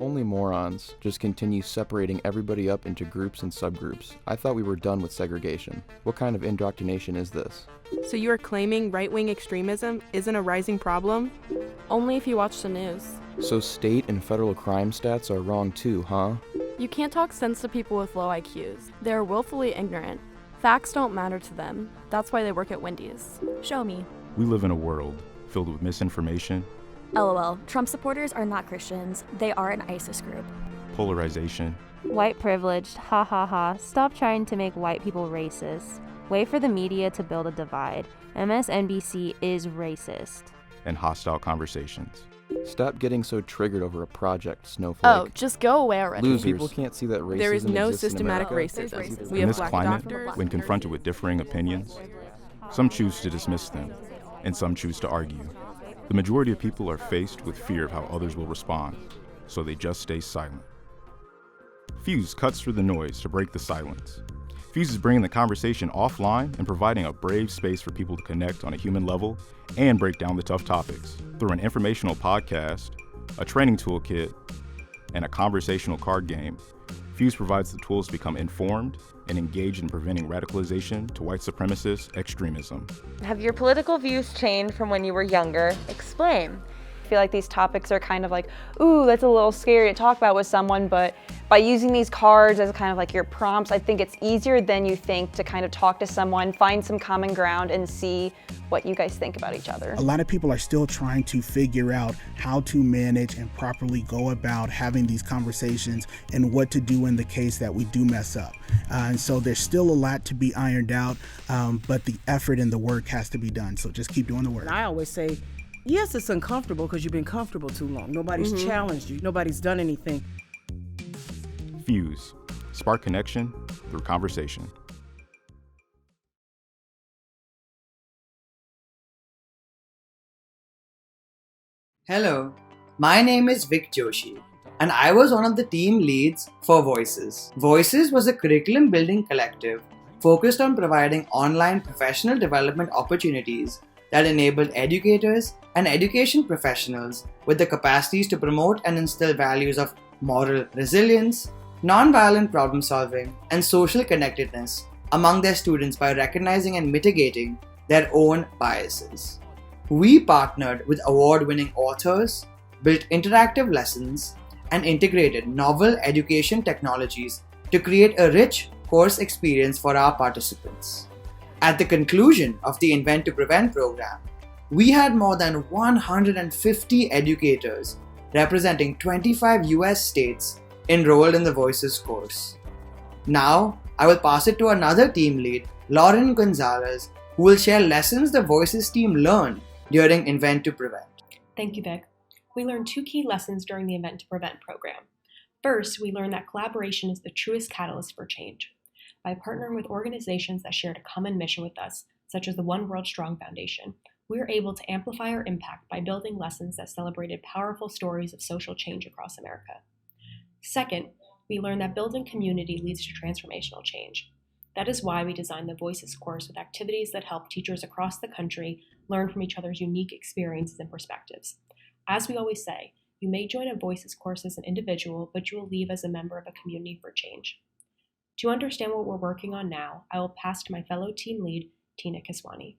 Only morons just continue separating everybody up into groups and subgroups. I thought we were done with segregation. What kind of indoctrination is this? So you are claiming right-wing extremism isn't a rising problem? Only if you watch the news. So state and federal crime stats are wrong too, huh? You can't talk sense to people with low IQs. They are willfully ignorant. Facts don't matter to them. That's why they work at Wendy's. Show me. We live in a world filled with misinformation, LOL, Trump supporters are not Christians. They are an ISIS group. polarization, White privileged, ha ha ha. Stop trying to make white people racist. Wait for the media to build a divide. MSNBC is racist. and hostile conversations. Stop getting so triggered over a project, Snowflake. Oh, just go away already. Losers. People can't see that racism There is no exists in systematic America. racism. We In have this black climate, doctors. when confronted with differing opinions, some choose to dismiss them, and some choose to argue. The majority of people are faced with fear of how others will respond, so they just stay silent. Fuse cuts through the noise to break the silence. Fuse is bringing the conversation offline and providing a brave space for people to connect on a human level and break down the tough topics through an informational podcast, a training toolkit, and a conversational card game. Fuse provides the tools to become informed and engaged in preventing radicalization to white supremacist extremism. Have your political views changed from when you were younger? Explain. I feel like these topics are kind of like, ooh, that's a little scary to talk about with someone, but by using these cards as kind of like your prompts, I think it's easier than you think to kind of talk to someone, find some common ground, and see what you guys think about each other. A lot of people are still trying to figure out how to manage and properly go about having these conversations and what to do in the case that we do mess up. And so there's still a lot to be ironed out, but the effort and the work has to be done. So just keep doing the work. And I always say, yes, it's uncomfortable because you've been comfortable too long. Nobody's challenged you. Nobody's done anything. Fuse. Spark connection through conversation. Hello, my name is Vic Joshi, and I was one of the team leads for Voices. Voices was a curriculum building collective focused on providing online professional development opportunities that enabled educators and education professionals with the capacities to promote and instill values of moral resilience, nonviolent problem solving, and social connectedness among their students by recognizing and mitigating their own biases. We partnered with award-winning authors, built interactive lessons, and integrated novel education technologies to create a rich course experience for our participants. At the conclusion of the Invent to Prevent program, we had more than 150 educators representing 25 US states enrolled in the Voices course. Now, I will pass it to another team lead, Lauren Gonzalez, who will share lessons the Voices team learned during Invent to Prevent. Thank you, Vic. We learned two key lessons during the Invent to Prevent program. First, we learned that collaboration is the truest catalyst for change. By partnering with organizations that shared a common mission with us, such as the One World Strong Foundation, we were able to amplify our impact by building lessons that celebrated powerful stories of social change across America. Second, we learned that building community leads to transformational change. That is why we designed the Voices course with activities that help teachers across the country learn from each other's unique experiences and perspectives. As we always say, you may join a Voices course as an individual, but you will leave as a member of a community for change. To understand what we're working on now, I will pass to my fellow team lead, Tina Kiswani.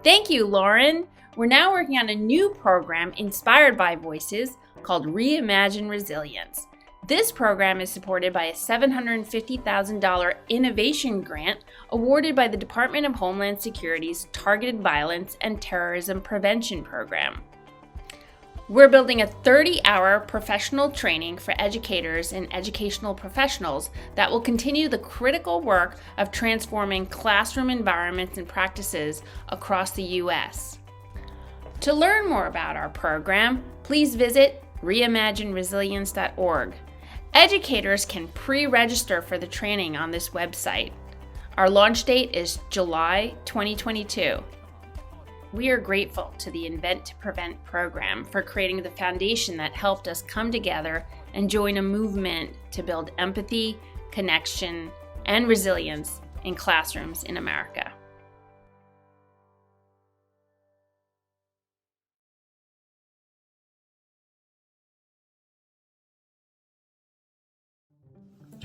Thank you, Lauren. We're now working on a new program inspired by Voices called Reimagine Resilience. This program is supported by a $750,000 innovation grant awarded by the Department of Homeland Security's Targeted Violence and Terrorism Prevention Program. We're building a 30-hour professional training for educators and educational professionals that will continue the critical work of transforming classroom environments and practices across the U.S. To learn more about our program, please visit reimagineresilience.org. Educators can pre-register for the training on this website. Our launch date is July 2022. We are grateful to the Invent to Prevent program for creating the foundation that helped us come together and join a movement to build empathy, connection, and resilience in classrooms in America.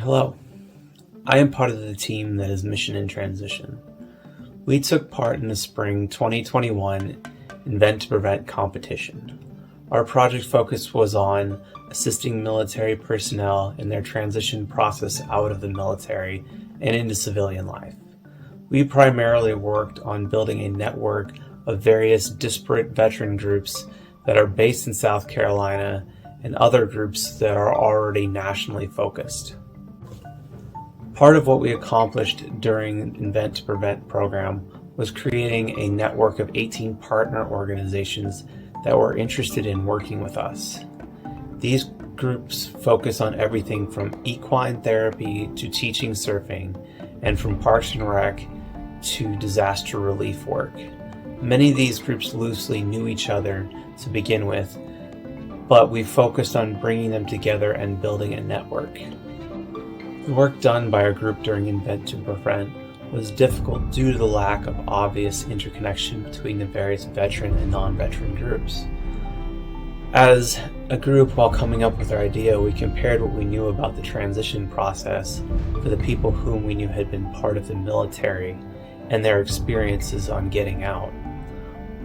Hello, I am part of the team that is Mission in Transition. We took part in the spring 2021 Invent to Prevent competition. Our project focus was on assisting military personnel in their transition process out of the military and into civilian life. We primarily worked on building a network of various disparate veteran groups that are based in South Carolina and other groups that are already nationally focused. Part of what we accomplished during Invent to Prevent program was creating a network of 18 partner organizations that were interested in working with us. These groups focus on everything from equine therapy to teaching surfing, and from Parks and Rec to disaster relief work. Many of these groups loosely knew each other to begin with, but we focused on bringing them together and building a network. The work done by our group during Invent to Prevent was difficult due to the lack of obvious interconnection between the various veteran and non-veteran groups. As a group, while coming up with our idea, we compared what we knew about the transition process for the people whom we knew had been part of the military and their experiences on getting out.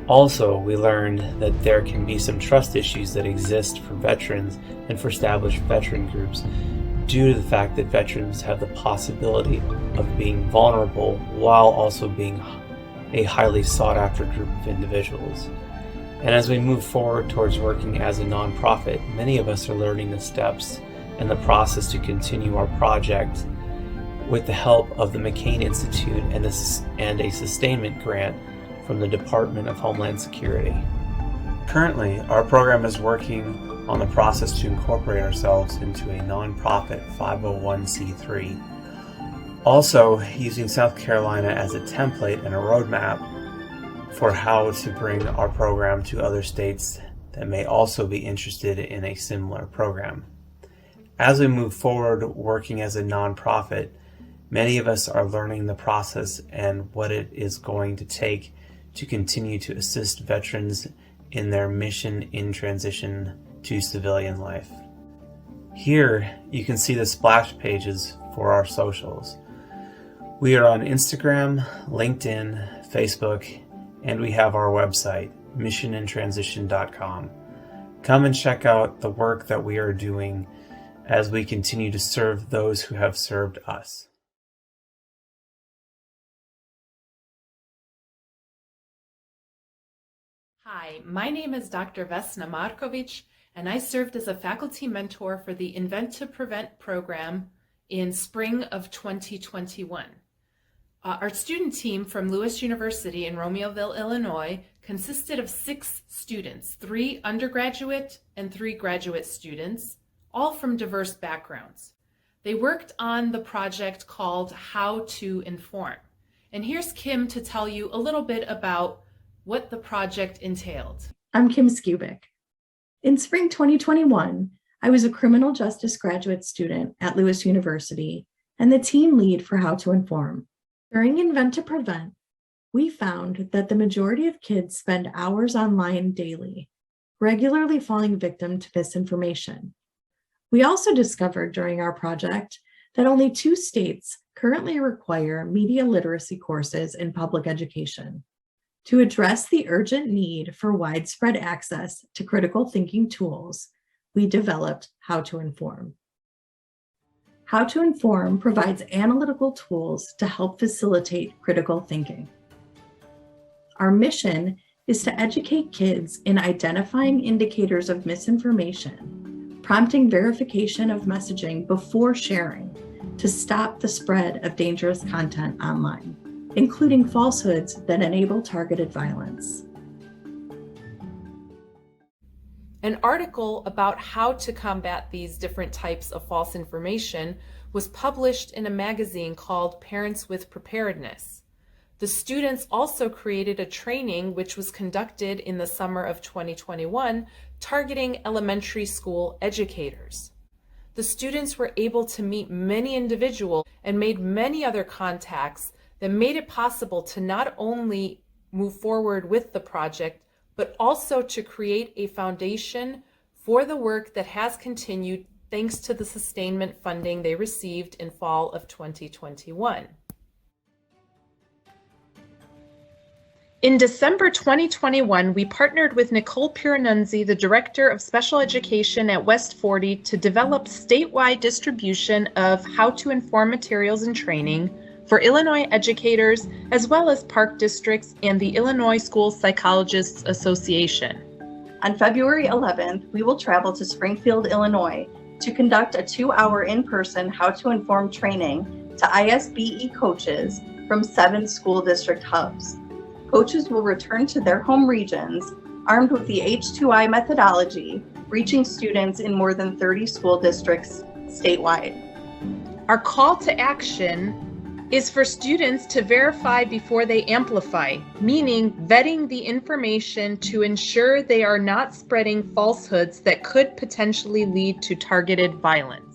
Also, we learned that there can be some trust issues that exist for veterans and for established veteran groups due to the fact that veterans have the possibility of being vulnerable while also being a highly sought after group of individuals. And as we move forward towards working as a nonprofit, many of us are learning the steps and the process to continue our project with the help of the McCain Institute and a Sustainment grant from the Department of Homeland Security. Currently, our program is working on the process to incorporate ourselves into a nonprofit 501c3. Also, using South Carolina as a template and a roadmap for how to bring our program to other states that may also be interested in a similar program. As we move forward working as a nonprofit, many of us are learning the process and what it is going to take to continue to assist veterans in their mission in transition to civilian life. Here you can see the splash pages for our socials. We are on Instagram, LinkedIn, Facebook, and we have our website, missionintransition.com. Come and check out the work that we are doing as we continue to serve those who have served us. Hi, my name is Dr. Vesna Markovic, and I served as a faculty mentor for the Invent to Prevent program in spring of 2021. Our student team from Lewis University in Romeoville, Illinois, consisted of 6 students, 3 undergraduate and 3 graduate students, all from diverse backgrounds. They worked on the project called How to Inform. And here's Kim to tell you a little bit about what the project entailed. I'm Kim Skubik. In spring 2021, I was a criminal justice graduate student at Lewis University and the team lead for How to Inform. During Invent to Prevent, we found that the majority of kids spend hours online daily, regularly falling victim to misinformation. We also discovered during our project that only 2 states currently require media literacy courses in public education. To address the urgent need for widespread access to critical thinking tools, we developed How to Inform. How to Inform provides analytical tools to help facilitate critical thinking. Our mission is to educate kids in identifying indicators of misinformation, prompting verification of messaging before sharing to stop the spread of dangerous content online, including falsehoods that enable targeted violence. An article about how to combat these different types of false information was published in a magazine called Parents with Preparedness. The students also created a training which was conducted in the summer of 2021, targeting elementary school educators. The students were able to meet many individuals and made many other contacts that made it possible to not only move forward with the project, but also to create a foundation for the work that has continued thanks to the sustainment funding they received in fall of 2021. In December 2021, we partnered with Nicole Piranunzi, the Director of Special Education at West 40, to develop statewide distribution of how to inform materials and training for Illinois educators, as well as park districts and the Illinois School Psychologists Association. On February 11th, we will travel to Springfield, Illinois to conduct a 2-hour in-person How to Inform training to ISBE coaches from 7 school district hubs. Coaches will return to their home regions armed with the H2I methodology, reaching students in more than 30 school districts statewide. Our call to action is for students to verify before they amplify, meaning vetting the information to ensure they are not spreading falsehoods that could potentially lead to targeted violence.